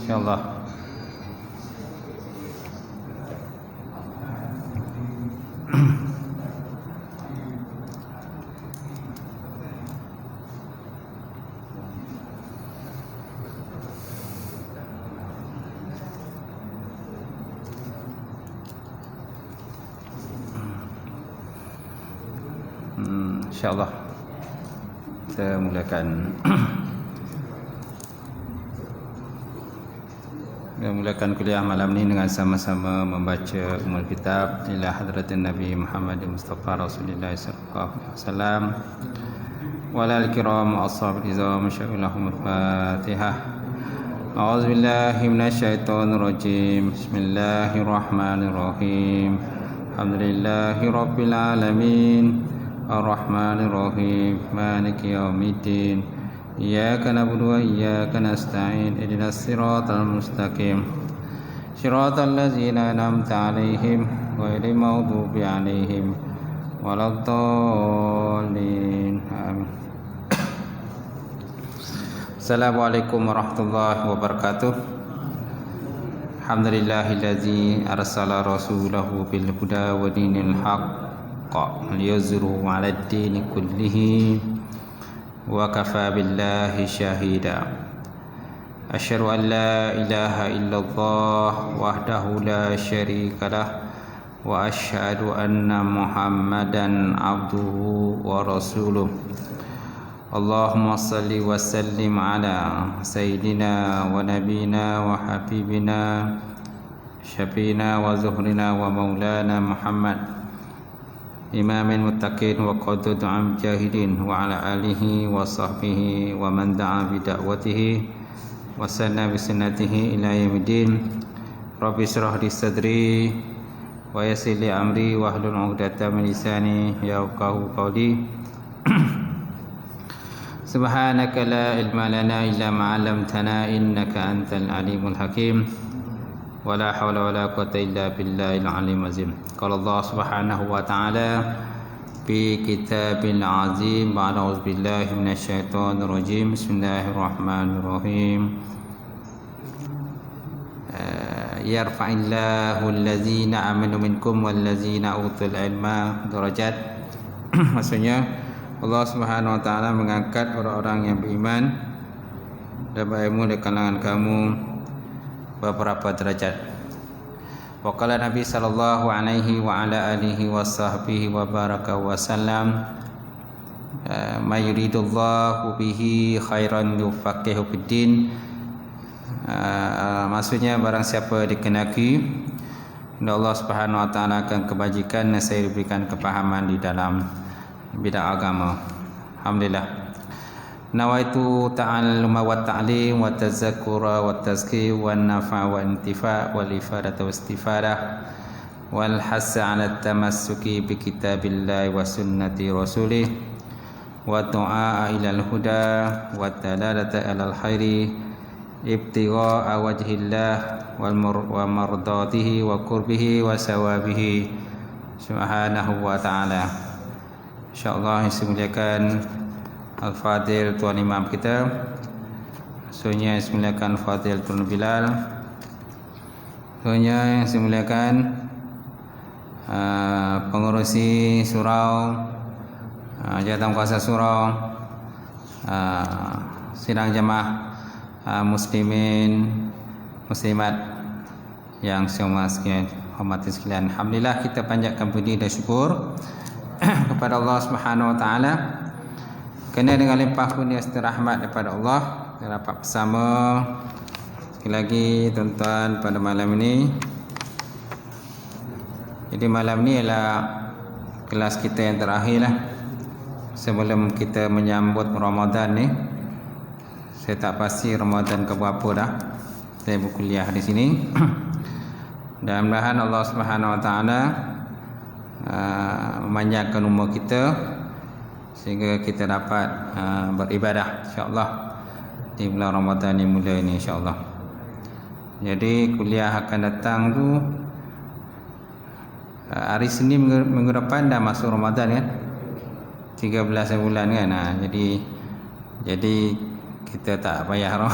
insyaallah. InsyaAllah kita mulakan kuliah malam ini dengan sama-sama membaca Ummul Kitab ila hadratin Nabi Muhammad Mustafa Rasulullah sallallahu alaihi wasallam wa alal kiram ashabil izam sya'ilahumul Fatihah. A'udzu billahi minasyaitonir rajim. Bismillahirrahmanirrahim. Alhamdulillahi rabbil alamin. Ar-Rahmanir-Rahim, Maliki Yaumiddin. Iyyaka na'budu wa iyyaka nasta'in. Ihdinas siratal mustaqim. Siratal ladzina an'amta 'alaihim ghairil maghdubi 'alaihim waladdallin. Amin. Assalamualaikum warahmatullahi wabarakatuh. Alhamdulillahilladzi arsala rasulahu bil huda wa dinil haqq liyuzhiruhu 'ala ad-dini kullihi wa kafa billahi shahida. Asyhadu an la ilaha illallah wahdahu la syarika lah wa asyhadu anna Muhammadan abduhu wa rasuluh. Allahumma salli wa sallim ala sayyidina wa nabina wa habibina syafiina wa zuhrina wa maulana Muhammad Imamil Muttaqin wa qadud amjahidin wa ala alihi wa sahbihi wa man da'a bi da'watihi wa sanna bi sunnatihi ila yaumiddin. Rabbi shrah li sadri wa yassir li amri wa hlul 'uqdatam min lisani yafqahu qawli. Subhanaka la ilma lana illa ma 'allamtana innaka antal alimul hakim. Wala hawla wala quwwata illa billahil aliyyil azim. Qala Allah Subhanahu wa ta'ala fi kitabil azim. A'udzu billahi minasyaitonir rajim. Bismillahirrahmanirrahim. Yarfa'illahu allazina amanu minkum wallazina utul ilma darajat. Maksudnya Allah Subhanahu wa ta'ala mengangkat orang-orang yang beriman dan berilmu di kalangan kamu beberapa derajat. Wa qala Nabi sallallahu alaihi wa ala alihi wa sahbihi wa baraka wa sallam, ma yuridullahu bihi khairan yufaqihu fiddin. Maksudnya barang siapa dikenaki Allah Subhanahu wa taala akan kebajikan dan saya diberikan kepahaman di dalam bidang agama. Alhamdulillah. Nawaitu ta'alluma wa ta'lim wa tazakkura wa tazkir wa nafa' wa intifa' wal ifadata wa istifadah wal hassa 'ala tamassuki bi kitabillahi wa sunnati rasulih wa du'a ila al-huda wa dalalata 'ala al-khairi ibtigha'a wajhillah wa mardatihi wa qurbihi wa sawabihi subhanahu wa ta'ala. InsyaAllah yang dimuliakan Al-Fadil Tuan Imam kita, semuanya yang dimuliakan Fadil Tuan Bilal, semuanya yang dimuliakan pengurusi surau, jawatan kuasa surau, sidang jamaah muslimin muslimat yang semua sekalian hormati sekalian. Alhamdulillah, kita panjatkan puji dan syukur kepada Allah Subhanahu wa taala kerana dengan limpah kurnia serta rahmat daripada Allah kita dapat bersama sekali lagi tuan-tuan pada malam ini. Jadi malam ni ialah kelas kita yang terakhir lah sebelum kita menyambut Ramadan ni. Saya tak pasti Ramadan ke berapa dah saya berkuliah di sini. Dan mudah-mudahan Allah Subhanahu wa taala memanjangkan umur kita sehingga kita dapat beribadah insya-Allah di bulan Ramadan yang mulia ini insya-Allah. Jadi kuliah akan datang tu hari Senin minggu depan dah masuk Ramadan kan, 13 bulan kan. Jadi kita tak payah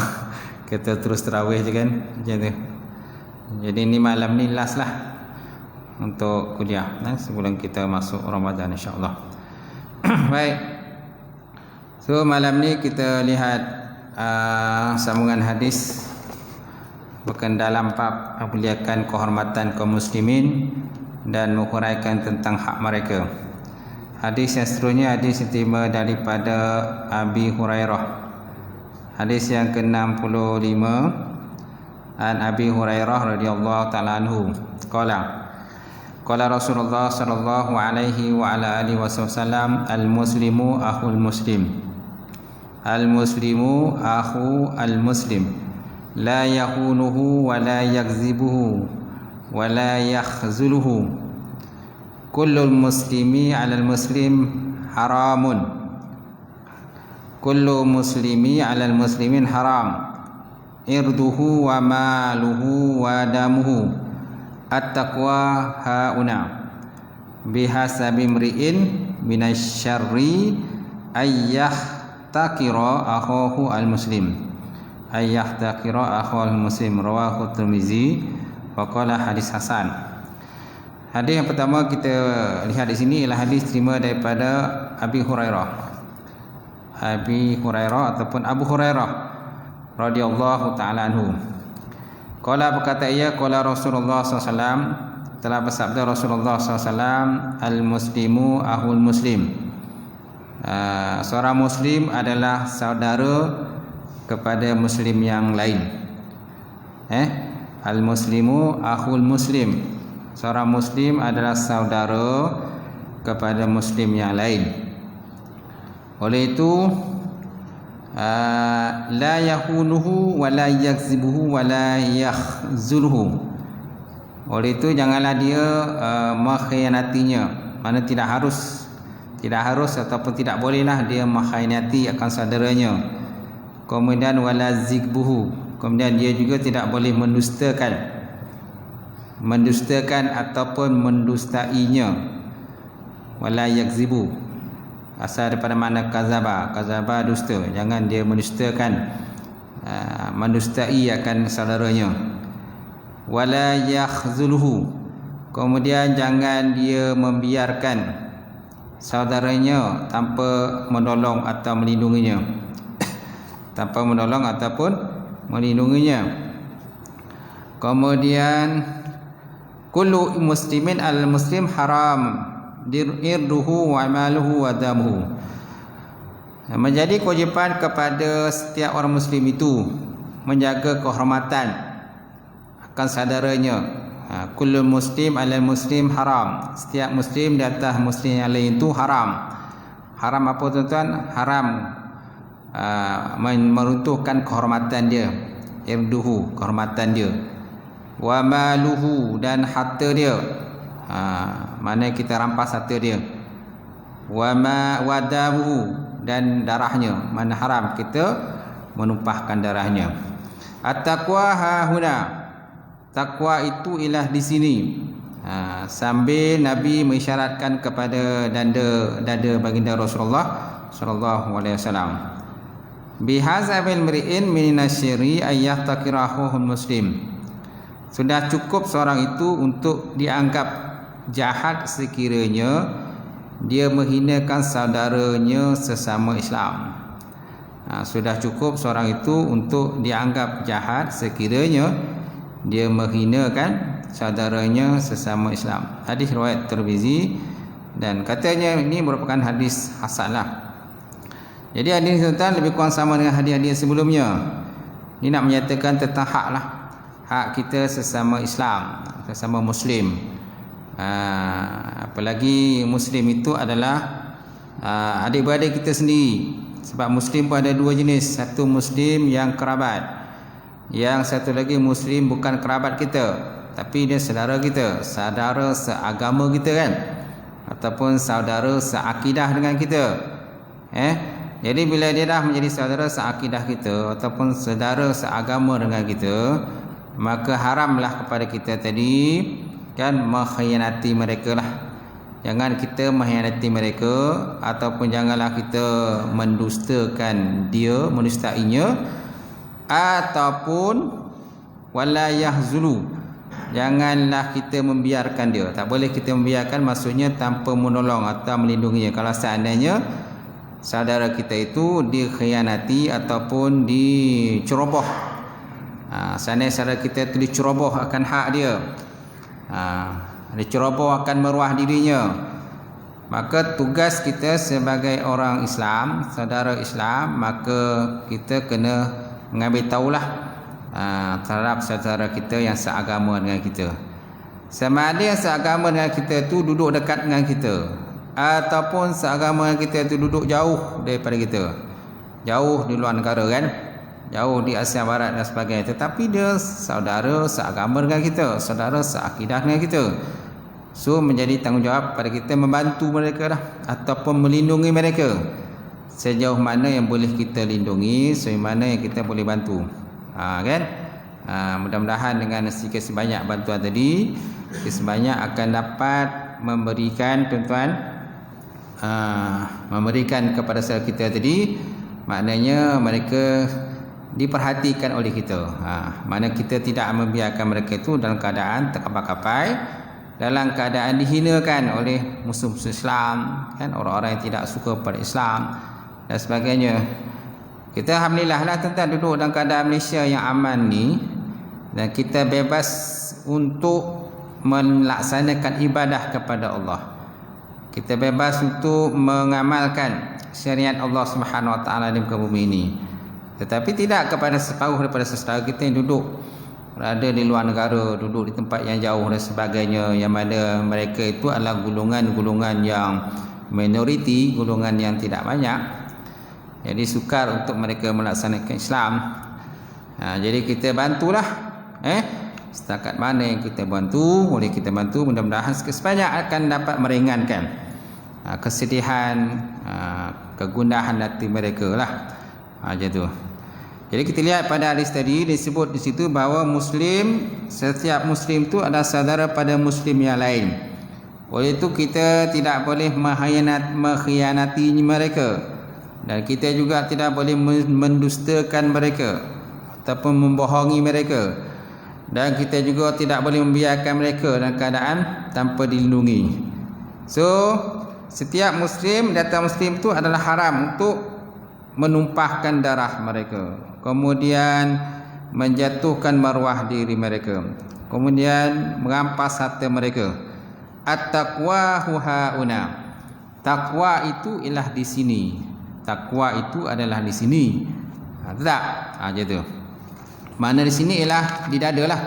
kita terus tarawih je kan, macam tu. Jadi ni malam ni last lah untuk kuliah sebelum kita masuk Ramadan insya-Allah. Baik. So malam ni kita lihat sambungan hadis bukan dalam bab memuliakan kehormatan kaum muslimin dan menghuraikan tentang hak mereka. Hadis yang seterusnya hadis yang diterima daripada Abi Hurairah. Hadis yang ke-65 an Abi Hurairah radhiyallahu ta'ala anhu qala Rasulullah sallallahu alaihi wa ala alihi wasallam al-muslimu akhul muslim. Al-muslimu akhu al-muslim. La yahunuhu wa la yakzibuhu wa la yakhzuluhu. Kullul muslimi 'alal muslim haramun. Kullu muslimi 'alal muslimin haram. Irduhu wa maluhu wa damuhu. At-taqwa hauna. Bihasabi imri'in minasyarri ayyah takira akhahu al-muslim. Ayyahtakira akhul muslim rawahu Tirmizi wa qala hadis hasan. Hadis yang pertama kita lihat di sini ialah hadis terima daripada Abi Hurairah. Abi Hurairah ataupun Abu Hurairah radhiyallahu taala anhu. Qala berkata ia qala Rasulullah SAW, telah bersabda Rasulullah SAW, al-muslimu akhul muslim. Seorang muslim adalah saudara kepada muslim yang lain. Al-muslimu akhul muslim. Seorang muslim adalah saudara kepada muslim yang lain. Oleh itu la yahunuhu wa la yakzibuhu wa la yakhzuluhu. Oleh itu janganlah dia mengkhianatinya. Mana tidak harus ataupun tidak bolehlah dia mengkhianati akan saudaranya. Kemudian wala zikbuhu, kemudian dia juga tidak boleh mendustakan ataupun mendustainya. Wala yakzibu asal daripada mana kazaba dusta, jangan dia mendustakan mendustai akan saudaranya. Wala yakhzuluhu, kemudian jangan dia membiarkan saudaranya tanpa menolong atau melindunginya. Kemudian kullu muslimin al-muslim haram irduhu wa maluhu wa damuhu. Menjadi kewajipan kepada setiap orang muslim itu menjaga kehormatan akan saudaranya. Kullu muslim al-muslim haram. Setiap muslim di atas muslim yang lain itu haram. Haram apa tuan-tuan? Haram meruntuhkan kehormatan dia, irduhu, kehormatan dia, wa maluhu, dan harta dia, mana kita rampas harta dia, wa damuhu, dan darahnya, mana haram kita menumpahkan darahnya. At-taqwa hahuna, takwa itu ialah di sini. Sambil Nabi mengisyaratkan kepada dada baginda Rasulullah sallallahu alaihi wasallam. Bihazabil mri'in minasyri ayyahtakirahu muslim. Sudah cukup seorang itu untuk dianggap jahat sekiranya dia menghinakan saudaranya sesama Islam. Sudah cukup seorang itu untuk dianggap jahat sekiranya dia menghinakan saudaranya sesama Islam. Hadis riwayat Tirmizi, dan katanya ini merupakan hadis hasanlah. Jadi hadis tuan lebih kurang sama dengan hadis-hadis sebelumnya. Ini nak menyatakan tentang hak kita sesama Islam, sesama Muslim. Apalagi Muslim itu adalah adik-beradik kita sendiri. Sebab Muslim pun ada dua jenis. Satu Muslim yang kerabat, yang satu lagi Muslim bukan kerabat kita, tapi dia saudara kita, saudara seagama kita kan, ataupun saudara seakidah dengan kita. Jadi bila dia dah menjadi saudara seakidah kita ataupun saudara seagama dengan kita, maka haramlah kepada kita tadi kan mengkhianati mereka lah. Jangan kita mengkhianati mereka, ataupun janganlah kita mendustakan dia, mendustainya, ataupun wala yahzulu, janganlah kita membiarkan dia. Tak boleh kita membiarkan, maksudnya tanpa menolong atau melindunginya. Kalau seandainya saudara kita itu dikhianati ataupun diceroboh, seandainya saudara kita itu diceroboh akan hak dia, diceroboh akan maruah dirinya, maka tugas kita sebagai orang Islam, saudara Islam, maka kita kena mengambil tahulah terhadap saudara kita yang seagama dengan kita. Sama ada yang seagama dengan kita tu duduk dekat dengan kita, ataupun seagama dengan kita tu duduk jauh daripada kita, jauh di luar negara kan, jauh di Asia Barat dan sebagainya, tetapi dia saudara seagama dengan kita, saudara seakidah dengan kita. So menjadi tanggungjawab pada kita membantu mereka dah, ataupun melindungi mereka sejauh mana yang boleh kita lindungi, sejauh mana yang kita boleh bantu. Kan? Mudah-mudahan dengan sedikit sebanyak bantuan tadi, sebanyak akan dapat memberikan tuan-tuan, memberikan kepada saudara kita tadi, maknanya mereka diperhatikan oleh kita. Mana kita tidak membiarkan mereka itu dalam keadaan terkapai-kapai, dalam keadaan dihinakan oleh musuh-musuh Islam, kan, orang-orang yang tidak suka pada Islam dan sebagainya. Kita alhamdulillah lah tuan-tuan duduk dalam keadaan Malaysia yang aman ni, dan kita bebas untuk melaksanakan ibadah kepada Allah. Kita bebas untuk mengamalkan syariat Allah Subhanahu Wa Taala di muka bumi ini. Tetapi tidak kepada separuh daripada saudara kita yang duduk berada di luar negara, duduk di tempat yang jauh dan sebagainya, yang mana mereka itu adalah golongan-golongan yang minoriti, golongan yang tidak banyak. Jadi sukar untuk mereka melaksanakan Islam. Jadi kita bantulah, setakat mana yang kita bantu, boleh kita bantu. Mudah-mudahan sebanyak akan dapat meringankan kesedihan, kegundahan hati mereka lah. Macam tu. Jadi kita lihat pada hadis tadi disebut di situ bahawa Muslim, setiap Muslim itu adalah saudara pada Muslim yang lain. Oleh itu kita tidak boleh mengkhianati mereka, dan kita juga tidak boleh mendustakan mereka ataupun membohongi mereka, dan kita juga tidak boleh membiarkan mereka dalam keadaan tanpa dilindungi. So setiap Muslim, data Muslim itu adalah haram untuk menumpahkan darah mereka, kemudian menjatuhkan maruah diri mereka, kemudian merampas harta mereka. At-taqwa hauna, takwa itu ialah di sini, takwa itu adalah di sini. Tak? Macam tu. Mana di sini ialah di dada lah,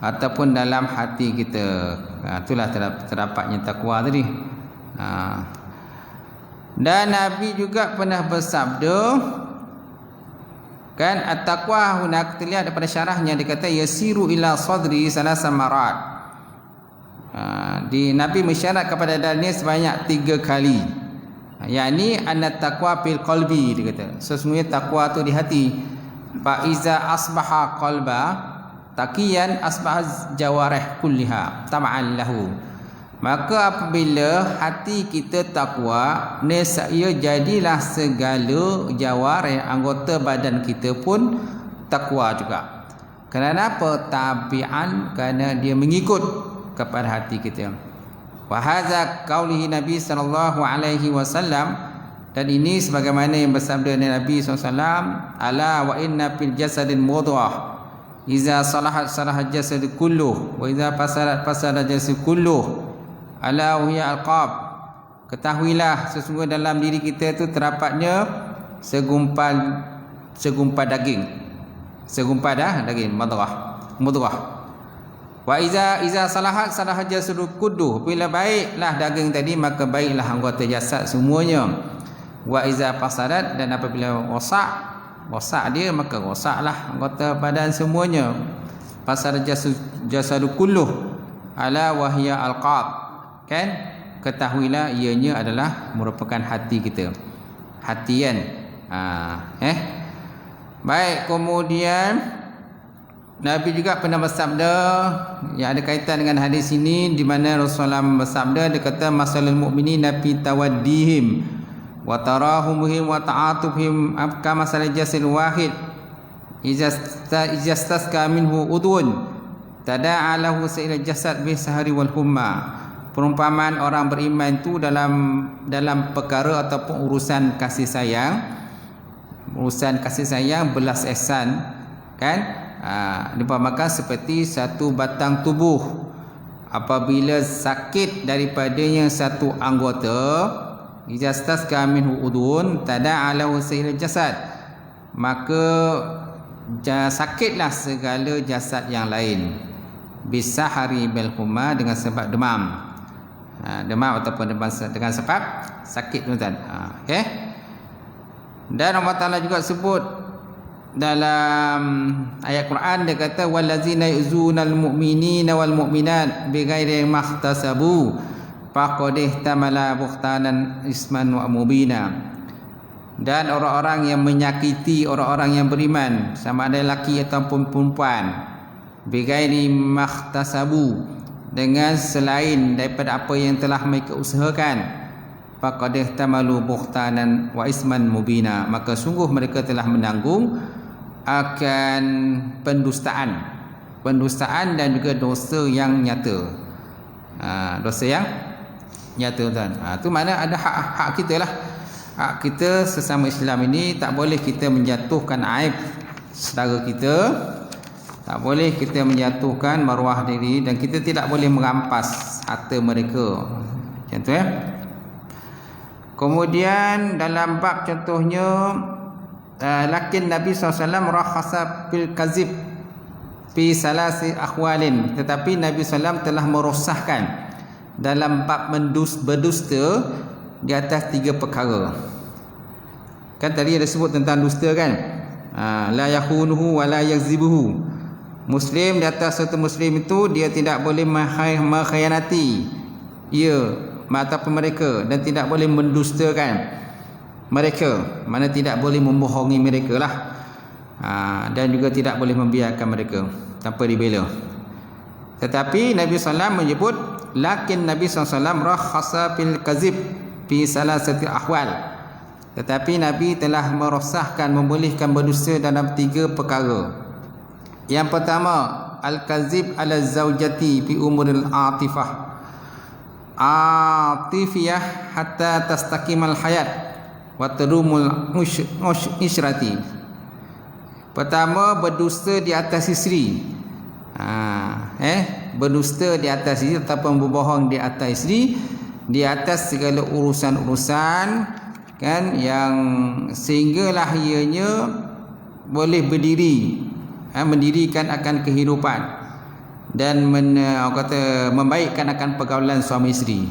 ataupun dalam hati kita. Itulah terdapatnya takwa tadi. Dan Nabi juga pernah bersabda, kan, at-taqwa huna, kita lihat daripada syarahnya, dia kata yasiru ila sadri salasa marat. Di Nabi mensyarat kepada dalilnya sebanyak 3 kali. yakni anna taqwa fil qalbi, dia kata sesungguhnya takwa tu di hati. Fa iza asbaha qalba taqiyan asbaha jawarih kulliha tam'an lahu. Maka apabila hati kita takwa, nescaya jadilah segala jawarih, anggota badan kita pun takwa juga. Kenapa? Tabi'an, kerana dia mengikut kepada hati kita. Wa hadza qaulihi Nabi sallallahu alaihi wasallam, dan ini sebagaimana yang bersabda Nabi SAW, ala wa inna fil jasadin mudghah iza salahat salahat jasad kulluh wa iza fasadat fasadat jasad kulluh ala hiya alqab. Ketahuilah sesungguhnya dalam diri kita itu terapatnya segumpal daging, segumpal daging mudghah. Wa iza salahat salahat jasad kulluh, bila baiklah daging tadi maka baiklah anggota jasad semuanya. Wa iza fasadat, dan apabila rosak dia maka rosaklah anggota badan semuanya. Fasad jasad kulluh ala wahya alqab, kan, ketahuilah ianya adalah merupakan hati kita, hati kan. Baik, kemudian Nabi juga pernah bersabda yang ada kaitan dengan hadis ini, di mana Rasulullah bersabda, dia kata masalul mu'minina fi tawaddihim wa tarahumhum wa ta'atufhim kama masalil jasadil wahid ijastaska minhu udhun tada'a lahu sa'il jasad bi sahari wal humma. Perumpamaan orang beriman tu dalam perkara ataupun urusan kasih sayang, belas ihsan, kan, diumpamakan seperti satu batang tubuh apabila sakit daripadanya satu anggota, ijastaska minhu udhun tada'a lahu sa'il jasad, maka sakitlah segala jasad yang lain, bisahari bil humma, dengan sebab demam, demam ataupun dengan sebab sakit, tuan-tuan. Okey. Dan Allah Taala juga sebut dalam ayat Quran, dia kata wallazina yuzunal mu'minina wal mu'minat bighairi mahtasabu faqad ihtamala buhtanan isman wa mubina. Dan orang-orang yang menyakiti orang-orang yang beriman, sama ada lelaki ataupun perempuan, bighairi mahtasabu, dengan selain daripada apa yang telah mereka usahakan, faqad ihtamalu buhtanan wa isman mubina, maka sungguh mereka telah menanggung akan pendustaan dan juga dosa yang nyata. Dosa yang nyata, tuan. Itu mana ada hak kita lah. Hak kita sesama Islam ini, tak boleh kita menjatuhkan aib saudara kita, tak boleh kita menjatuhkan maruah diri, dan kita tidak boleh merampas harta mereka. Macam tu, ya. Kemudian dalam bab contohnya, lakin Nabi SAW rakhasa fil kazib fi salasi akhwalin, tetapi Nabi SAW telah merosahkan dalam bab berdusta di atas 3 perkara. Kan tadi ada sebut tentang dusta, kan, la yakhunuhu wa la yakzibuhu. Muslim, di atas satu Muslim itu dia tidak boleh mengkhianati ataupun mereka, dan tidak boleh mendustakan mereka, mana tidak boleh membohongi mereka lah, dan juga tidak boleh membiarkan mereka tanpa dibela. Tetapi Nabi SAW menyebut, lakin Nabi SAW rakhasa fil kazib fi salasati ahwal, tetapi Nabi telah merosahkan, membolehkan berdusta dalam 3 perkara. Yang pertama, al-kazib ala zaujati fi umuril atifiyah hatta tastaqimal hayat wa tadumul isyrati. Pertama, berdusta di atas isteri. Berdusta di atas isteri ataupun berbohong di atas isteri, di atas segala urusan-urusan, kan, yang sehinggalah ianya boleh berdiri, mendirikan akan kehidupan dan membaikkan akan pergaulan suami isteri.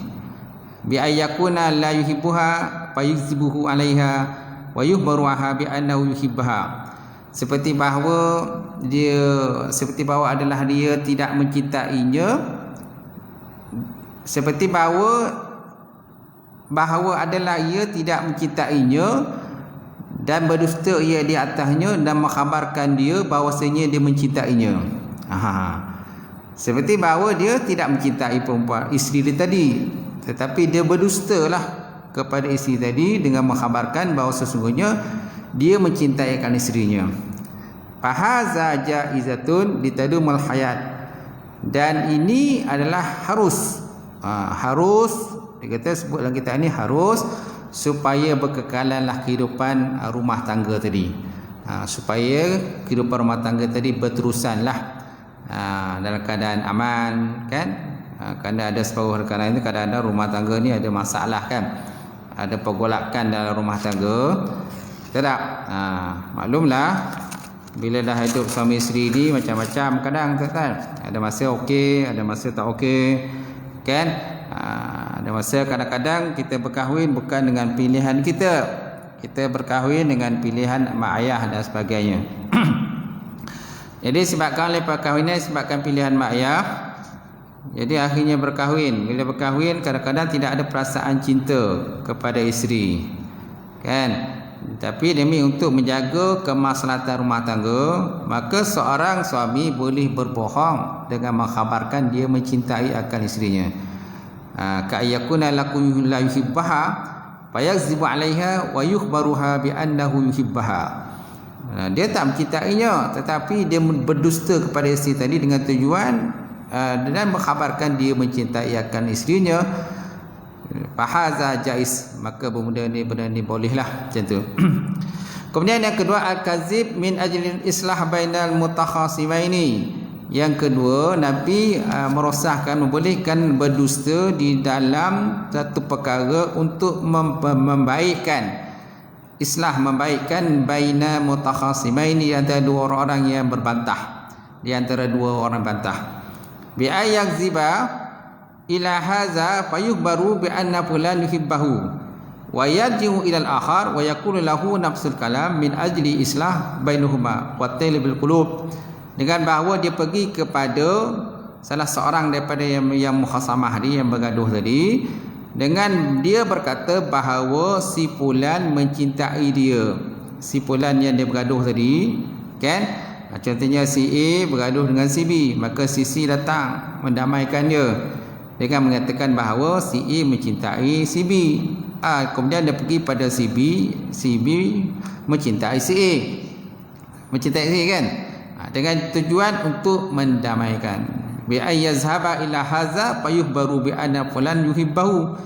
Bi ayyakuna la yuhibbuha fayuzibuhu 'alaiha wa yuhbaruha bi annahu yuhibbaha. Seperti bahawa adalah dia tidak mencintainya, seperti bahawa adalah ia tidak mencintainya dan berdusta ia di atasnya dan mengkhabarkan dia bahawasanya dia mencintainya. Seperti bahawa dia tidak mencintai perempuan isteri dia tadi, tetapi dia berdustalah kepada isteri tadi dengan mengkhabarkan bahawa sesungguhnya dia mencintai akan isterinya. Fahaza jaizatun litadumul hayat, dan ini adalah harus dia kata, sebut dalam kitab ini, harus supaya berkekalanlah kehidupan rumah tangga tadi, supaya kehidupan rumah tangga tadi berterusanlah dalam keadaan aman, kan. Kerana ada separuh perkara ini, kadang-kadang rumah tangga ni ada masalah, kan, ada pergolakan dalam rumah tangga. Tak? Maklumlah, bila dah hidup suami isteri ni macam-macam kadang, kan. Ada masa okey, ada masa tak okey, kan. Ada masa kadang-kadang kita berkahwin bukan dengan pilihan kita berkahwin dengan pilihan mak ayah dan sebagainya. Jadi sebabkan oleh perkahwinan, sebabkan pilihan mak ayah, jadi akhirnya berkahwin. Bila berkahwin, kadang-kadang tidak ada perasaan cinta kepada isteri, kan. Tapi demi untuk menjaga kemaslahatan rumah tangga, maka seorang suami boleh berbohong dengan mengkhabarkan dia mencintai akan isterinya. Ka'ayyakuna lakum la yuhibbaha fayakzibu 'alaiha wa yukhbaruha bi annahu yuhibbaha. Dia tak mencintainya, tetapi dia berdusta kepada isteri tadi dengan tujuan dan mengkhabarkan dia mencintai akan isterinya. Fahaza jaiz, maka benda ni bolehlah macam tu. Kemudian yang kedua, al-kazib min ajli islah bainal mutakhasimaini. Yang kedua, Nabi merosahkan, membolehkan berdusta di dalam satu perkara untuk membaikkan, islah, membaikkan baina mutakhasimaini, antara dua orang yang berbantah, di antara dua orang bantah. Bi ayakziba ila hadza fayukhbaru bi anna fulan yuhibbahu wa yarji'u ila al-akhar wa yaqulu lahu nafsul kalam min ajli islah bainahuma wa talibil qulub, dengan bahawa dia pergi kepada salah seorang daripada yang mukhasamah tadi, yang bergaduh tadi, dengan dia berkata bahawa si fulan mencintai dia, si fulan yang dia bergaduh tadi kan. Contohnya si A bergaduh dengan si B, maka si C datang mendamaikan dia dengan mengatakan bahawa si A mencintai si B. Kemudian dia pergi pada si B mencintai si A, mencintai si A kan, dengan tujuan untuk mendamaikan. Bi ayyazhaba ila hadza fayukhbaru bi anna fulan yuhibbahu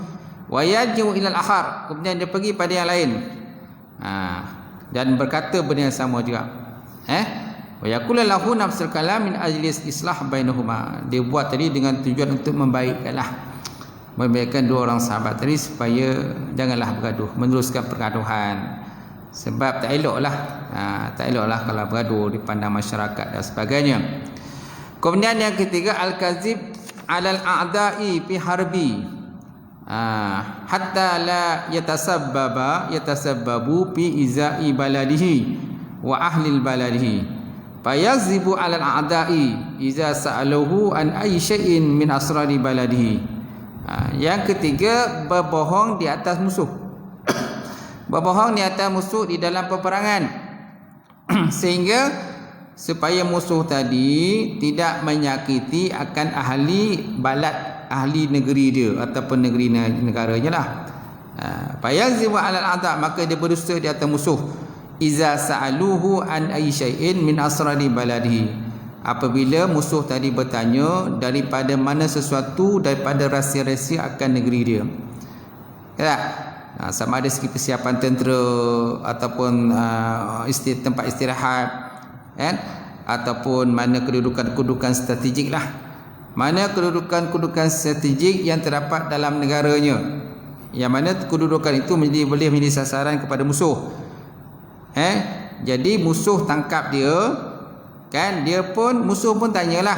wa yarji'u ila al-akhar, kemudian dia pergi pada yang lain dan berkata benda yang sama juga. Wa yaqulu lahu nafsul kalam min ajli islah bainahuma, dia buat tadi dengan tujuan untuk membaikkan dua orang sahabat tadi supaya janganlah bergaduh, meneruskan pergaduhan. Sebab tak eloklah kalau bergaduh dipandang masyarakat dan sebagainya. Kemudian yang ketiga, al-kazib alal a'da'i fi harbi hatta la yatasabbabu fi izai baladihi wa ahli baladihi fayazibu alal a'da'i iza sa'aluhu an ayyi syai'in min asrari baladihi. Yang ketiga, berbohong di atas musuh. Berbohong di atas musuh di dalam peperangan sehingga supaya musuh tadi tidak menyakiti akan ahli balad, ahli negeri dia ataupun negeri negaranya lah. Fayazibu alal a'da, maka dia berdusta di atas musuh. Iza sa'aluhu an ayyi syai'in min asrari baladihi, apabila musuh tadi bertanya daripada mana sesuatu daripada rahsia-rahsia akan negeri dia. Ya, sama ada segi persiapan tentera ataupun tempat istirahat kan, ataupun mana kedudukan-kedudukan strategik lah, mana kedudukan-kedudukan strategik yang terdapat dalam negaranya, yang mana kedudukan itu boleh menjadi sasaran kepada musuh. Jadi musuh tangkap dia kan, musuh pun tanyalah,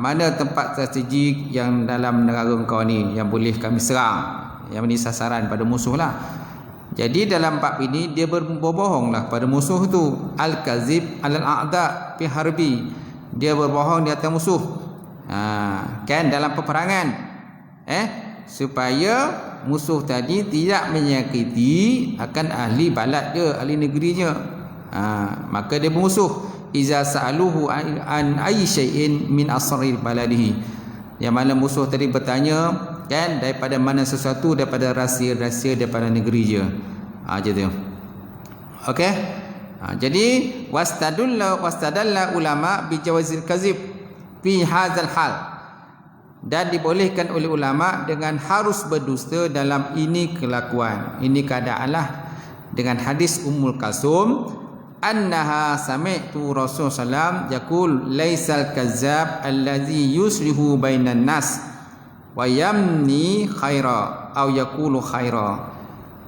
mana tempat strategik yang dalam negara kau ni yang boleh kami serang, yang menjadi sasaran pada musuh lah. Jadi dalam bab ini dia berbohonglah pada musuh tu. Al-kazib alal a'da fi harbi, dia berbohong di atas musuh kan dalam peperangan supaya musuh tadi tidak menyakiti akan ahli balad dia, ahli negerinya. Maka dia bermusuh. Iza sa'aluhu an ayyi syai'in min asrari baladihi, yang mana musuh tadi bertanya kan daripada mana sesuatu daripada rahsia-rahsia daripada negeri dia. Macam tu. Okey. Jadi wastadalla ulama bi jawazil kazib fi hadzal hal, dan dibolehkan oleh ulama dengan harus berdusta dalam ini kelakuan, ini keadaanlah, dengan hadis Ummul Kalsum annaha sami'tu Rasul sallam yaqul laisal kazzab allazi yuslihu bainan nas wa yamni khaira au yaqulu khaira.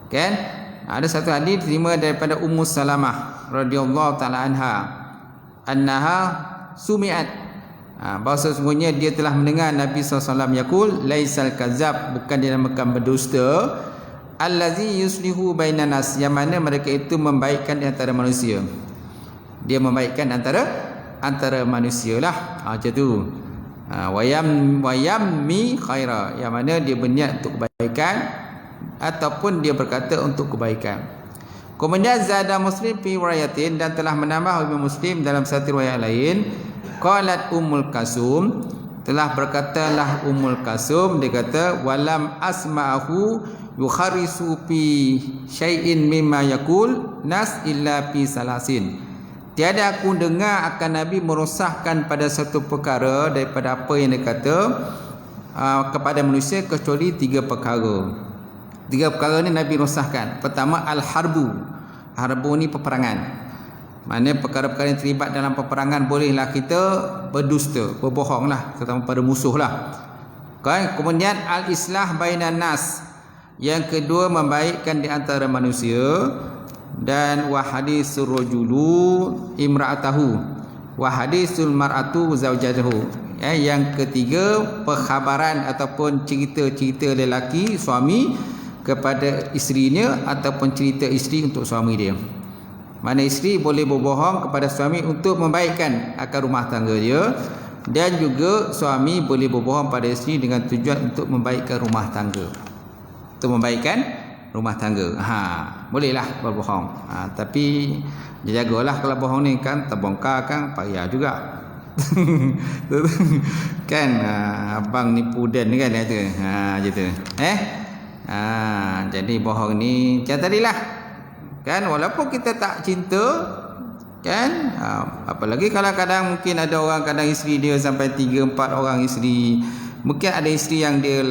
Kan? Ada satu hadis diterima daripada Ummu Salamah radhiyallahu taala anha, annaha sumi'at, bahawa sesungguhnya dia telah mendengar Nabi SAW yaqul laisal kazzab, bukan dia namakan berdusta, allazi yuslihu bainan nas, yang mana mereka itu membaikkan di antara manusia. Dia membaikkan antara manusia lah. Macam tu. Wayammi khaira, yang mana dia berniat untuk kebaikan ataupun dia berkata untuk kebaikan. Kemudian zada Muslim fi riwayatin, dan telah menambah Imam Muslim dalam satu riwayat lain, qalat Ummul Kalsum, telah berkatalah Ummul Kalsum, dia kata walam asma'ahu yukharisu fi syai'in mimma yaqul nas illa fi salasin, tiada aku dengar akan Nabi merosakkan pada satu perkara daripada apa yang dia kata kepada manusia kecuali 3 perkara. 3 perkara ni Nabi rosakkan. Pertama, al-harbu. Harbu ni peperangan. Maknanya perkara-perkara yang terlibat dalam peperangan bolehlah kita berdusta, berbohong lah, terutama pada musuh lah. Kan? Kemudian al-islah bainan nas. Yang kedua, membaikkan di antara manusia. Dan wa hadisul rajulu imra'atahu wa hadisul mar'atu zaujatahu. Yang ketiga, perkhabaran ataupun cerita-cerita lelaki suami kepada isterinya ataupun cerita isteri untuk suami dia. Mana isteri boleh berbohong kepada suami untuk membaikkan akan rumah tangga dia, dan juga suami boleh berbohong pada isteri dengan tujuan untuk membaikkan rumah tangga. Untuk membaikkan rumah tangga. Bolehlah berbohong. Tapi jagalah kalau bohong ni kan terbongkar kan payah juga. Kan abang nipu dan kan kata. Gitu. Jadi bohong ni macam tadilah. Kan walaupun kita tak cinta kan, apalagi kadang-kadang mungkin ada orang kadang isteri dia sampai 3-4 orang isteri. Mungkin ada isteri yang dia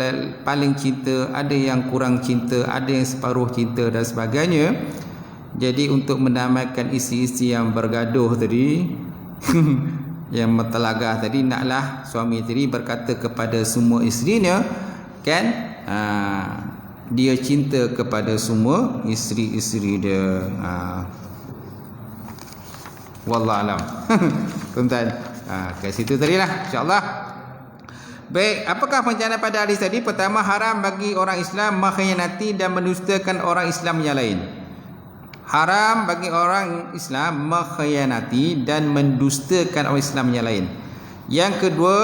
paling cinta, ada yang kurang cinta, ada yang separuh cinta dan sebagainya. Jadi untuk mendamaikan isteri-isteri yang bergaduh tadi yang bertelagah tadi, naklah suami tadi berkata kepada semua isterinya kan, dia cinta kepada semua isteri-isteri dia. Wallahualam. Tuan-tuan, ke situ tadilah insya-Allah. Baik, apakah pencerahan pada hadis tadi? Pertama, haram bagi orang Islam mengkhianati dan mendustakan orang Islam yang lain. Haram bagi orang Islam mengkhianati dan mendustakan orang Islam yang lain. Yang kedua,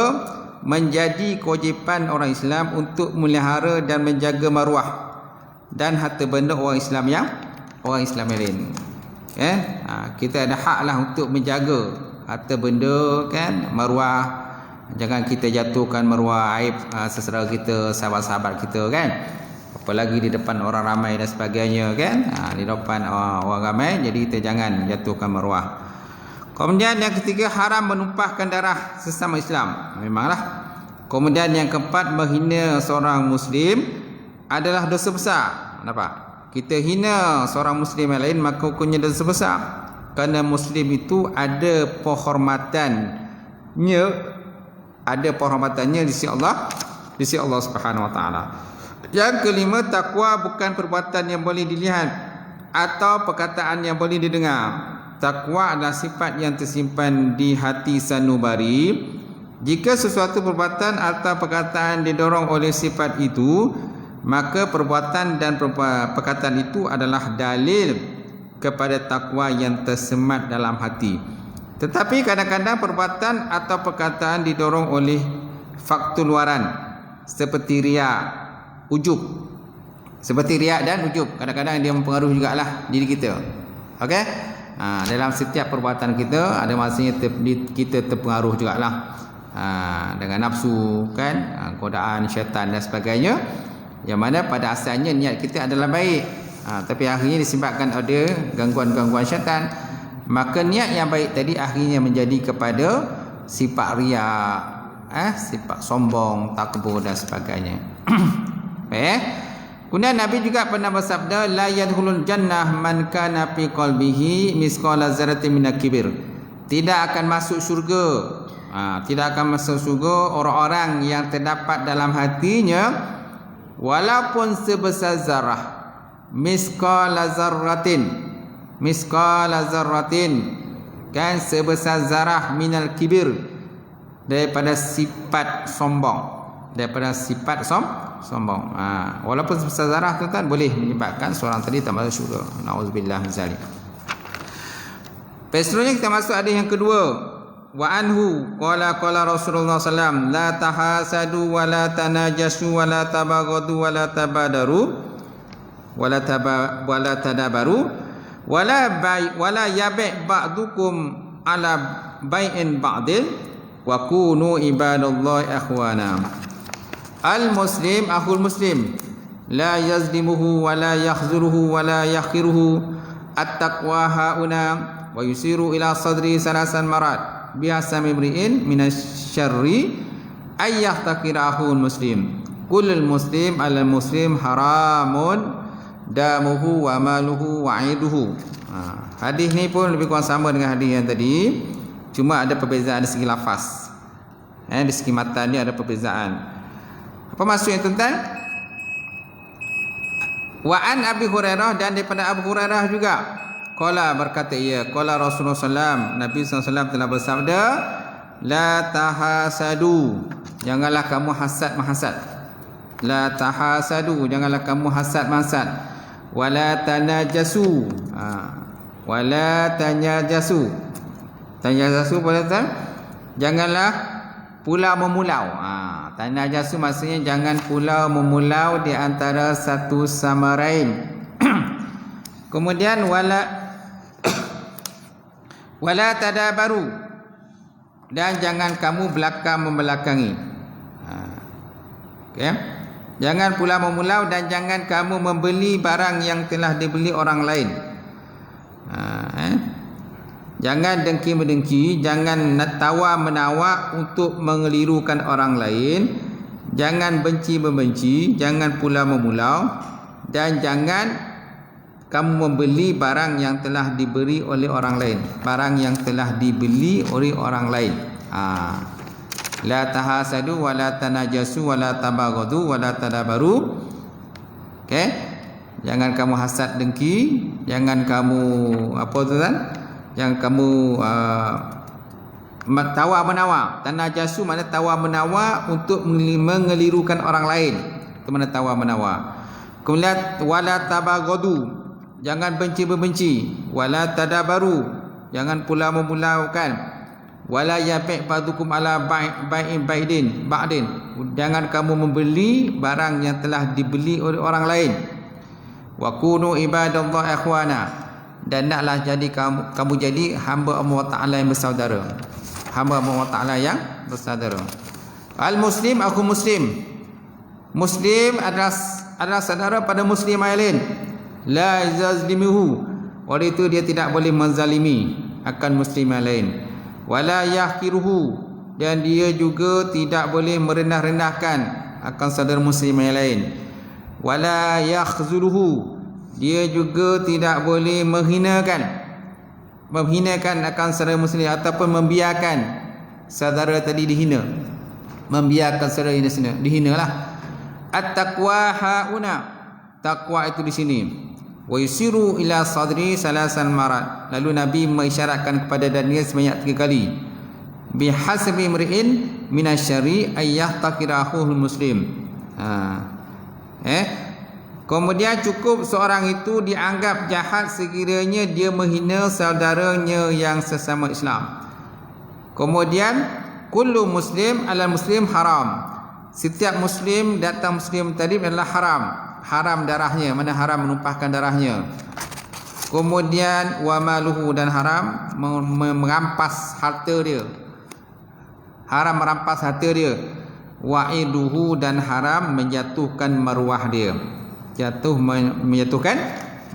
menjadi kewajipan orang Islam untuk melihara dan menjaga maruah dan harta benda orang Islam yang lain. Kita ada haklah untuk menjaga harta benda kan, maruah. Jangan kita jatuhkan maruah aib saudara kita, sahabat-sahabat kita kan. Apalagi di depan orang ramai dan sebagainya kan. Di depan orang ramai, jadi kita jangan jatuhkan maruah. Kemudian yang ketiga, haram menumpahkan darah sesama Islam. Memanglah. Kemudian yang keempat, menghina seorang Muslim adalah dosa besar. Kenapa? Kita hina seorang Muslim yang lain, maka hukumnya dosa besar. Kerana Muslim itu ada penghormatannya di sisi Allah Subhanahu wa taala. Yang kelima, takwa bukan perbuatan yang boleh dilihat atau perkataan yang boleh didengar. Takwa adalah sifat yang tersimpan di hati sanubari. Jika sesuatu perbuatan atau perkataan didorong oleh sifat itu, maka perbuatan dan perkataan itu adalah dalil kepada takwa yang tersemat dalam hati. Tetapi kadang-kadang perbuatan atau perkataan didorong oleh faktor luaran seperti riak, ujub. Seperti riak dan ujub, kadang-kadang dia mempengaruhi jugalah diri kita. Okey? Dalam setiap perbuatan kita ada masanya kita terpengaruh jugalah dengan nafsu kan, godaan syaitan dan sebagainya. Yang mana pada asalnya niat kita adalah baik. Tapi akhirnya disebabkan ada gangguan-gangguan syaitan, maka niat yang baik tadi akhirnya menjadi kepada sifat riak, sifat sombong, takbur dan sebagainya. Kemudian Nabi juga pernah bersabda, la yadkhulul jannah man kana fi qalbihi misqala dzarratin minal kibir. Tidak akan masuk syurga, tidak akan masuk syurga orang-orang yang terdapat dalam hatinya walaupun sebesar zarah, misqala zarratin kan, sebesar zarah minal kibir, daripada sifat sombong, sombong. Walaupun sebesar zarah tuan-tuan boleh menyebabkan seorang tadi tak masuk syurga. Nauzubillah min zalik. Seterusnya kita masuk ada yang kedua. Wa anhu qala Rasulullah sallallahu alaihi wasallam, la tahasadu wa la tanajasu wa la tabaghadu wa la tabadaru wa la tadabaru wala yabi' ba'dukum ala bai'in ba'dil wa kunu ibadallahi akhwana. Al muslim akhul muslim la yazlimuhu wa la yakhzuruhu wa la yakhiruhu. At-taqwa hauna wa yusiru ila sadri salasan marat biasami mri'in minasyarri ayyahtakirahu muslim. Kullul muslim alal muslim haramun damuhu wa maluhu wa aiduhu. Hadis ni pun lebih kurang sama dengan hadis yang tadi, cuma ada perbezaan dari segi lafaz. Dari segi matan dia ada perbezaan. Apa maksudnya tuan-tuan? Wa an Abi Hurairah, dan daripada Abu Hurairah juga. Qala, berkata ia, qala Rasulullah SAW, Nabi SAW telah bersabda, la tahasadu, janganlah kamu hasad menghasad. La tahasadu, janganlah kamu hasad menghasad. Wala tanajasu, wala tanyajasu. Tanyajasu pada tuan, janganlah pulau memulau. Tanajasu maksudnya jangan pulau memulau di antara satu sama lain. Kemudian wala tadabaru, dan jangan kamu belakang membelakangi. Okey. Jangan pula memulau, dan jangan kamu membeli barang yang telah dibeli orang lain. Jangan dengki-mendengki, jangan tawar-menawar untuk mengelirukan orang lain, jangan benci-membenci, jangan pula memulau, dan jangan kamu membeli barang yang telah diberi oleh orang lain. Barang yang telah dibeli oleh orang lain. La tahasadu wa la tanajasu wa la tabaghadu wa la tadabaru. Okey. Jangan kamu hasad dengki, jangan kamu apa tu kan? Jangan kamu tawar-menawar. Tanajasu makna tawar-menawar untuk mengelirukan orang lain. Itu makna tawar-menawar. Kemudian wala tabaghadu, jangan benci-membenci. Wala tadabaru, jangan pula memulaukan. Wala yabi' ba'dukum ala ba'din, jangan kamu membeli barang yang telah dibeli oleh orang lain. Wa kunu ibadallah ikhwana, dan naklah jadi kamu jadi hamba Allah Taala yang bersaudara. Hamba Allah Taala yang bersaudara. Al muslim aku muslim. Muslim adalah saudara pada muslim yang lain. La yazlimuhu, oleh itu dia tidak boleh menzalimi akan muslim yang lain. Wala yahkiruhu, dan dia juga tidak boleh merendah-rendahkan akan saudara muslim yang lain. Wala yakhzuluhu, dia juga tidak boleh menghinakan akan saudara muslim, ataupun membiarkan saudara tadi dihina. Membiarkan saudara ini dihinalah. At-taqwa hauna, takwa itu di sini. Wa yusiru ila sadri salasan marat, lalu Nabi mengisyaratkan kepada dada sebanyak 3 kali. Bihasbi imri'in minasyari ayyahtakirahu muslim. Kemudian cukup seorang itu dianggap jahat sekiranya dia menghina saudaranya yang sesama Islam. Kemudian kullu muslim ala muslim haram, setiap muslim datang muslim tadi adalah haram. Haram darahnya, mana haram menumpahkan darahnya. Kemudian wa maluhu, dan haram merampas harta dia. Haram merampas harta dia. Wa iduhu, dan haram menjatuhkan maruah dia. Menjatuhkan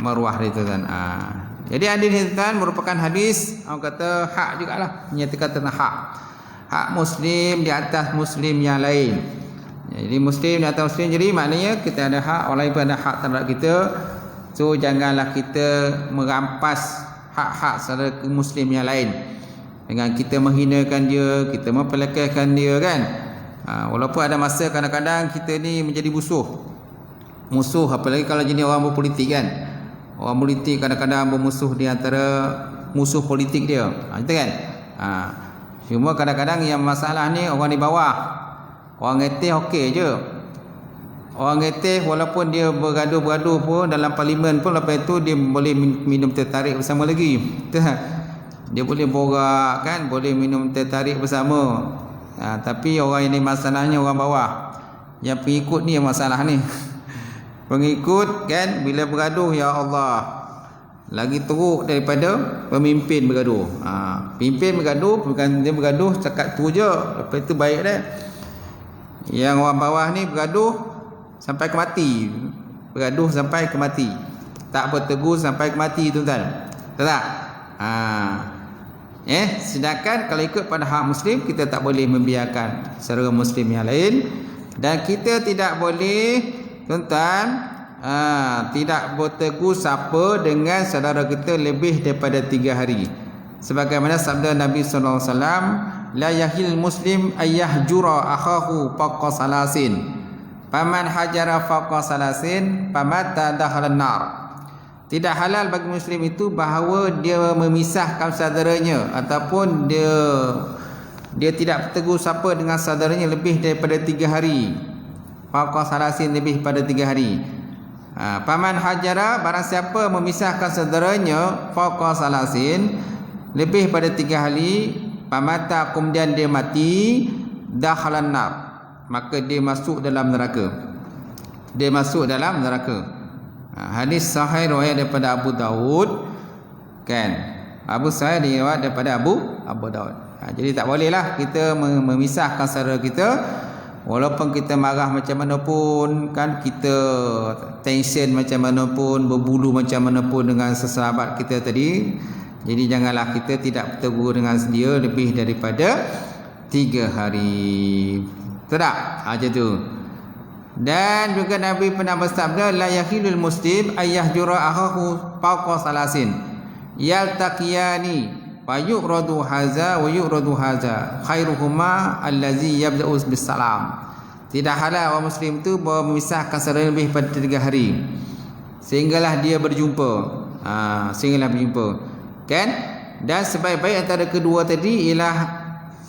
maruah dia tuan. Jadi hadis ini tuan merupakan hadis orang kata hak jugalah, menyatakan tentang hak. Hak muslim di atas muslim yang lain. Jadi muslim di atas muslim, jadi maknanya kita ada hak, orang lain pun ada hak terhadap kita. So janganlah kita merampas hak-hak saudara muslim yang lain dengan kita menghinakan dia, kita mempelekehkan dia kan. Walaupun ada masa kadang-kadang kita ni menjadi musuh, apalagi kalau jenis orang berpolitik kan. Orang politik kadang-kadang bermusuh di antara musuh politik dia. Itu kan. Cuma kadang-kadang yang masalah ni orang di bawah. Orang ngeteh okey je. Orang ngeteh walaupun dia bergaduh-bergaduh pun dalam parlimen pun, lepas itu dia boleh minum teh tarik bersama lagi. Dia boleh borak kan, boleh minum teh tarik bersama. Tapi orang ini masalahnya orang bawah. Yang pengikut ni yang masalah ni. Pengikut kan bila bergaduh, ya Allah, lagi teruk daripada pemimpin bergaduh. Pemimpin bergaduh, bukan dia bergaduh cakap tu je, lepas itu baik dah. Yang orang bawah ni bergaduh sampai ke mati. Bergaduh sampai ke mati. Tak bertegur sampai ke mati tuan-tuan. Tak? Sedangkan kalau ikut pada hak muslim, kita tak boleh membiarkan saudara muslim yang lain, dan kita tidak boleh tuan-tuan tidak bertegur sapa dengan saudara kita lebih daripada 3 hari. Sebagaimana sabda Nabi sallallahu alaihi wasallam, la yahil muslim ayyahjura akhahu fawqa salasin, faman hajara fawqa salasin famata dakhalan nar. Tidak halal bagi muslim itu bahawa dia memisahkan saudaranya ataupun dia tidak bertegur sapa dengan saudaranya lebih daripada 3 hari. Fawqa salasin, lebih pada 3 hari. Paman hajara, barang siapa memisahkan saudaranya fawqa salasin, lebih pada 3 hari, pamata, kemudian dia mati, dakhalan nar, maka dia masuk dalam neraka. Dia masuk dalam neraka. Hadis sahih riwayat daripada Abu Daud, kan? Abu Sahih riwayat daripada Abu Daud. Jadi tak bolehlah kita memisahkan saudara kita, walaupun kita marah macam mana pun, kan, kita tension macam mana pun, berbulu macam mana pun dengan sesahabat kita tadi. Jadi janganlah kita tidak bertegur dengan dia lebih daripada 3 hari. Tak? Macam tu. Dan juga Nabi pernah bersabda, la yahilul muslim ayyahjura akhahu fawqa salasin yaltaqiyani wa yu'radu haza wa yu'radu haza khairuhuma allazi yabda'u bis salam. Tidak halal orang muslim tu memisahkan saudara lebih pada 3 hari sehinggalah dia berjumpa. Sehinggalah berjumpa, kan? Dan sebaik-baik antara kedua tadi ialah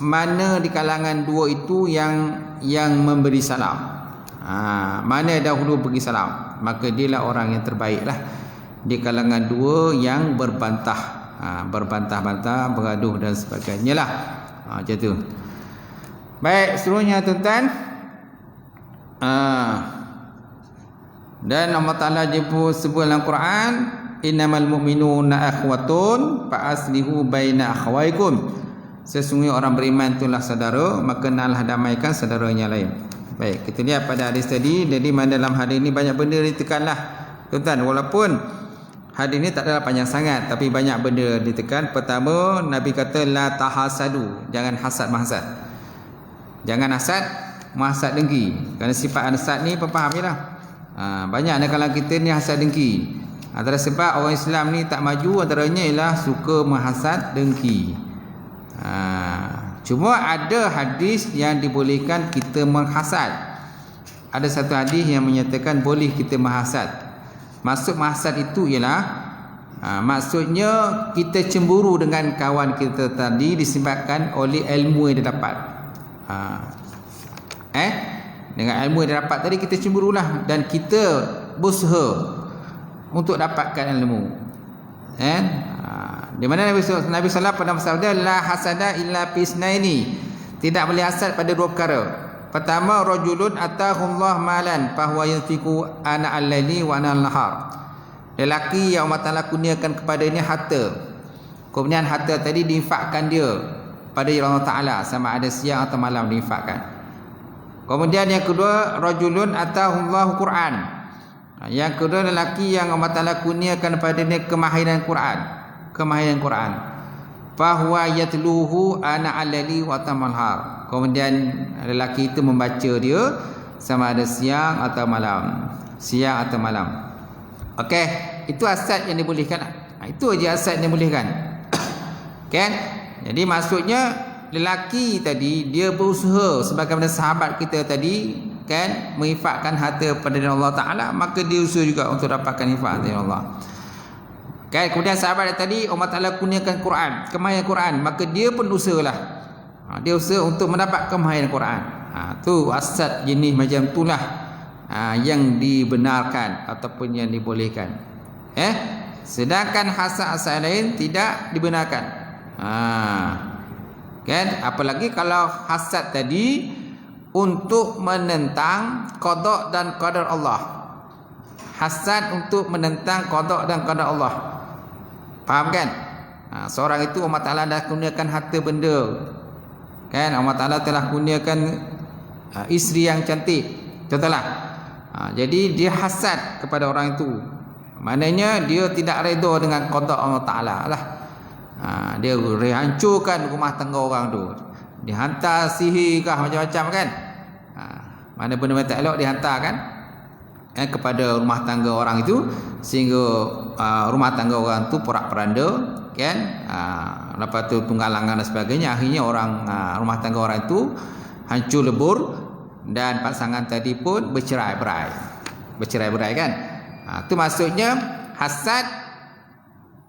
mana di kalangan dua itu yang memberi salam. Mana dahulu bagi salam, maka dialah orang yang terbaiklah di kalangan dua yang berbantah, berbantah-bantah, bergaduh dan sebagainya lah. Macam tu. Baik, seterusnya tuan-tuan, dan Allah Ta'ala sebut dalam Quran, innamal mu'minuna akhwatun fa aslihu baina akhwaikum. Sesungguhnya orang beriman itulah saudara, maka hendaklah damaikan saudaranya lain. Baik, kita lihat pada hadis tadi. Jadi dalam hadis ini banyak benda ditekanlah tuan-tuan, walaupun hadis ini tak adalah panjang sangat, tapi banyak benda ditekan. Pertama, Nabi kata la tahasadu, jangan hasad mahasad. Jangan hasad mahasad dengki. Kerana sifat hasad ni faham lah. Banyak kalau kita ni hasad dengki. Antara sebab orang Islam ni tak maju antaranya ialah suka menghasad dengki. Cuma ada hadis yang dibolehkan kita menghasad. Ada satu hadis yang menyatakan boleh kita menghasad. Maksud menghasad itu ialah maksudnya kita cemburu dengan kawan kita tadi disebabkan oleh ilmu yang dia dapat. Dengan ilmu yang dia dapat tadi kita cemburulah, dan kita berusaha untuk dapatkan ilmu. Di mana Nabi sallallahu pernah bersabda, la hasada illa fi isnaini, tidak boleh hasad pada 2 perkara. Pertama, rajulun atahullah malan fa huwa yunfiqu ana al-laili wa ana al-nahar. Lelaki yang Allah Taala kurniakan kepadanya harta, kemudian harta tadi diinfakkan dia pada Allah Taala, sama ada siang atau malam diinfakkan. Kemudian yang kedua, rajulun atahullahu Quran. Yang kedua, lelaki yang Allah Taala kurniakan kepadanya kemahiran Quran. Fahuwa yatluhu ana alali wa tamalhar. Kemudian lelaki itu membaca dia sama ada siang atau malam. Okey, itu asad yang dibolehkan. Itu aja asad yang dibolehkan. Kan? Jadi maksudnya lelaki tadi dia berusaha sebagaimana sahabat kita tadi, kan, menginfakkan harta pada Allah Taala, maka dia usaha juga untuk dapatkan infak dari Allah. Kan? Kemudian sahabat tadi Allah Taala kurniakan Quran, kemahiran Quran, maka dia pun usahalah. Dia usaha untuk mendapat kemahiran Quran. Tu asad jenis macam itulah yang dibenarkan ataupun yang dibolehkan. Sedangkan hasad lain tidak dibenarkan. Kan? Apalagi kalau hasad tadi untuk menentang qada dan qadar Allah. Hasad untuk menentang qada dan qadar Allah. Faham kan? Seorang itu Allah Ta'ala dah kurniakan harta benda, kan? Allah Ta'ala telah kurniakan isteri yang cantik, contohlah. Jadi dia hasad kepada orang itu, maknanya dia tidak redha dengan qada Allah Ta'ala lah. Dia hancurkan rumah tangga orang tu. Dia hantar sihir kah macam-macam kan. Mana benda tak elok dihantarkan kepada rumah tangga orang itu, sehingga rumah tangga orang tu porak-poranda kan. Lepas tu tunggalangan dan sebagainya, akhirnya orang rumah tangga orang itu hancur lebur, dan pasangan tadi pun bercerai-berai kan. Itu maksudnya hasad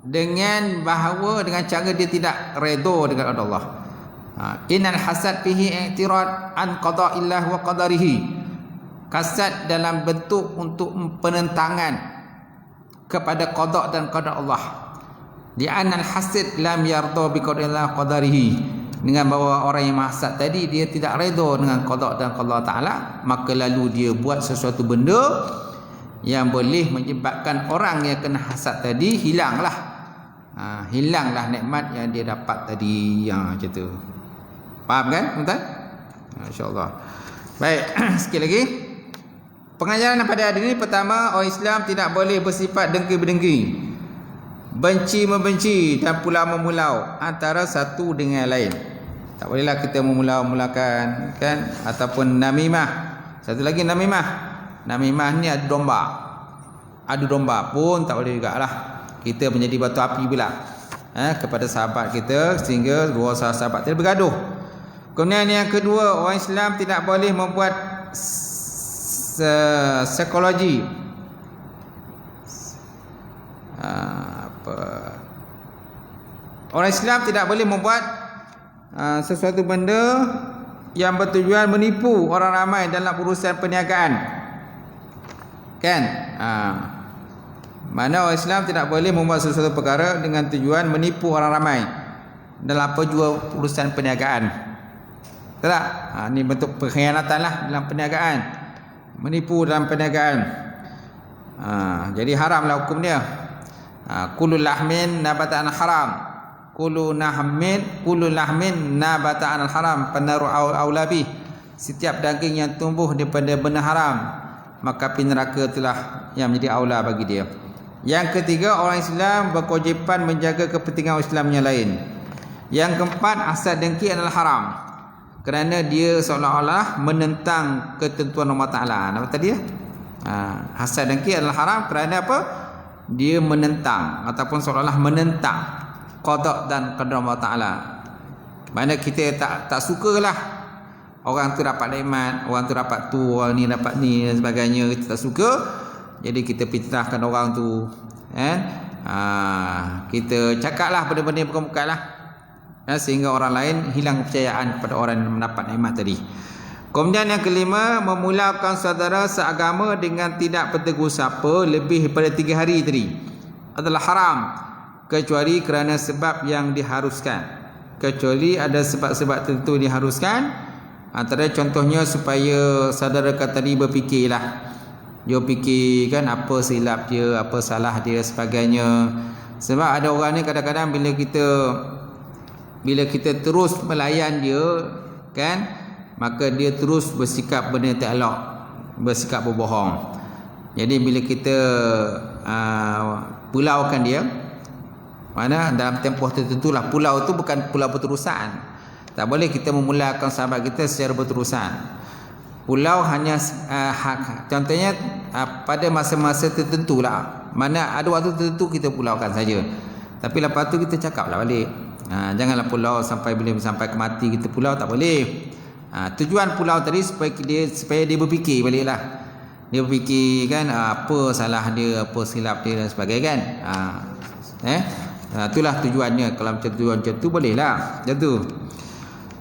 dengan bahawa dengan cara dia tidak redha dengan Allah. Innal hasad fihi i'tirad an qada'illah wa qadarihi. Hasad dalam bentuk untuk penentangan kepada qada' dan qadar Allah. Di anal hasid lam yarda bi qada'illah qadarihi. Dengan bahawa orang yang hasad tadi dia tidak redha dengan qada' dan qadar Taala, maka lalu dia buat sesuatu benda yang boleh menyebabkan orang yang kena hasad tadi hilanglah nikmat yang dia dapat tadi, yang macam tu. Faham kan tuan-tuan? Masya-Allah. Baik, sikit lagi. Pengajaran pada hari ini, pertama, orang Islam tidak boleh bersifat dengki-berdengki, benci-membenci dan pulau-memulau antara satu dengan lain. Tak bolehlah kita memulau-mulakan kan, ataupun namimah. Satu lagi namimah. Namimah ni adu domba pun tak boleh jugalah. Kita menjadi batu api pula kepada sahabat kita, sehingga dua sahabat kita bergaduh. Kemudian yang kedua, orang Islam tidak boleh membuat psikologi orang Islam tidak boleh membuat sesuatu benda yang bertujuan menipu orang ramai dalam urusan perniagaan kan. Mana orang Islam tidak boleh membuat sesuatu perkara dengan tujuan menipu orang ramai dalam apa jua urusan perniagaan. Tak? Ini bentuk pengkhianatan lah dalam perniagaan, menipu dalam perniagaan. Jadi haramlah hukum dia. Kullu lahmin nabata an haram, kullu lahmin nabata an haram panaru aulabi. Setiap daging yang tumbuh daripada benda haram, maka api neraka itulah yang menjadi aula bagi dia. Yang ketiga, orang Islam berkewajipan menjaga kepentingan Islam yang lain. Yang keempat, hasad dengki adalah haram, kerana dia seolah-olah menentang ketentuan Allah Ta'ala. Nama tadi ya? Hasad dengki adalah haram kerana apa? Dia menentang ataupun seolah-olah menentang qada' dan qadar Allah Ta'ala. Mana kita tak sukalah orang tu dapat nikmat, orang tu dapat tu, orang ni dapat ni dan sebagainya. Kita tak suka, jadi kita fitnahkan orang tu kita cakaplah benda-benda bukan-bukan lah, sehingga orang lain hilang kepercayaan kepada orang yang mendapat nikmat tadi. Kemudian yang kelima, memulakan saudara seagama dengan tidak bertegur sapa lebih daripada 3 hari tadi adalah haram, kecuali kerana sebab yang diharuskan. Kecuali ada sebab-sebab tertentu diharuskan. Antara contohnya supaya saudara tadi berfikirlah. Dia fikir kan apa silap dia, apa salah dia sebagainya. Sebab ada orang ni kadang-kadang bila kita terus melayan dia kan, maka dia terus bersikap benda yang tak elok, bersikap berbohong. Jadi bila kita pulaukan dia, mana dalam tempoh tertentu lah, pulau tu bukan pulau berterusan. Tak boleh kita memulakan sahabat kita secara berterusan. Pulau hanya contohnya pada masa-masa tertentu lah, mana ada waktu tertentu kita pulaukan saja. Tapi lepas tu kita cakaplah balik. Janganlah pulau sampai bila sampai ke mati kita pulau, tak boleh. Tujuan pulau tadi supaya dia berfikir baliklah. Dia berfikir kan apa salah dia, apa silap dia dan sebagainya kan. Itulah tujuannya. Kalau macam tujuan macam tu bolehlah macam tu.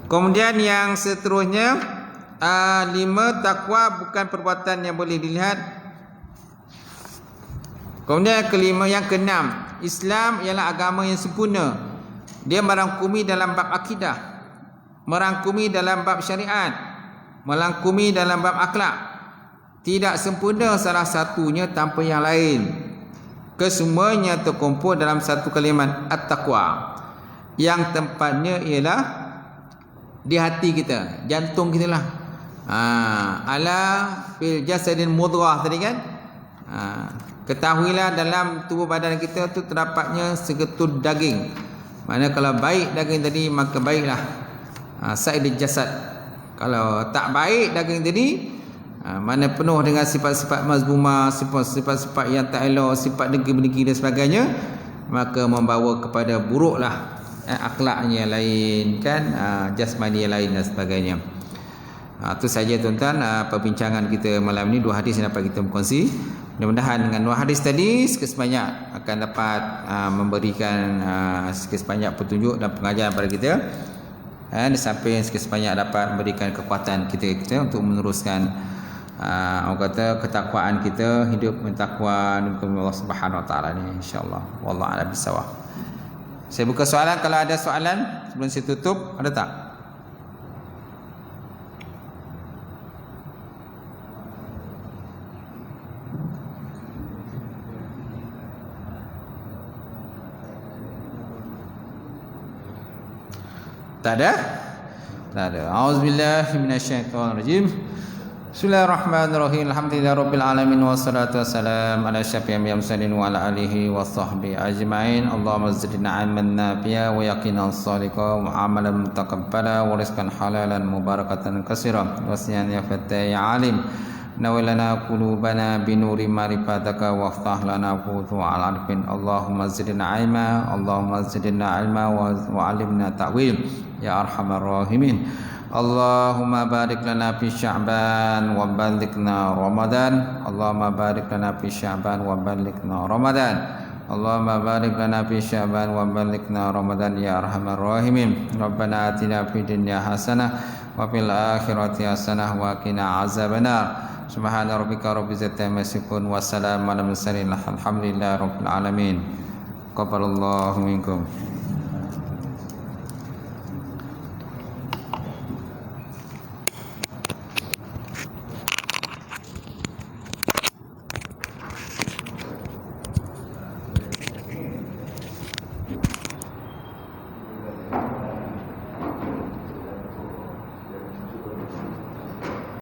Kemudian yang seterusnya, 5, takwa bukan perbuatan yang boleh dilihat. Kemudian yang keenam, Islam ialah agama yang sempurna. Dia merangkumi dalam bab akidah, merangkumi dalam bab syariat, merangkumi dalam bab akhlak. Tidak sempurna salah satunya tanpa yang lain. Kesemuanya terkumpul dalam satu kalimat at-taqwa, yang tempatnya ialah di hati kita, jantung kita lah. Ala fil jasadin mudghah tadi kan. Ketahuilah dalam tubuh badan kita tu terdapatnya segetul daging. Maknanya kalau baik daging tadi maka baiklah sa'idul jasad. Kalau tak baik daging tadi, mana penuh dengan sifat-sifat mazmumah, sifat-sifat yang tak elok, sifat dengki-dengki dan sebagainya, maka membawa kepada buruklah akhlaknya lain kan, jasmani yang lain dan sebagainya. Itu saja tuan-tuan perbincangan kita malam ni. 2 hadis yang dapat kita berkongsi. Mudah-mudahan dengan 2 hadis tadi sikit sebanyak akan dapat memberikan sikit sebanyak petunjuk dan pengajaran kepada kita, di samping sikit sebanyak dapat memberikan kekuatan kita untuk meneruskan orang kata ketakwaan kita, hidup mentakwa kepada Allah Subhanahu Wa Taala ni, insya-Allah. Wallahu a'lam bissawab. Saya buka soalan, kalau ada soalan sebelum saya tutup, ada tak? Tak ada? Tak ada. Auzubillahi minasyaitonirrajim. Bismillahirrahmanirrahim. Alhamdulillahirabbil alamin wassalatu wassalamu ala asyrafil mursalin wa ala alihi washabbihi ajmain. Allahumma zidna ilman nafi'a wa yaqinan shadiqan wa amalan mutaqabbala wa rizqan halalan mubarakatan katsiran wa siyan ya fatay alim. Nawilana qulubana binuri ma'rifataka waftah lana futu al arfin. Allahumma zidna ilma, Allahumma zidna ilma wa alimna ta'wil ya arhamar rahimin. Allahumma barik lana fi Sya'ban wa ballighna Ramadan. Allahumma barik lana fi Sya'ban wa ballighna Ramadan. Allahumma barik lana fi Sya'ban wa ballighna Ramadan ya arhamar rahimin. Rabbana atina fid dunya hasanah wa fil akhirati hasanah wa qina azabannar. Subhana rabbika rabbil izzati amma yasifun wa salamun alal mursalin alhamdulillahi rabbil alamin. Qabalallahu minkum.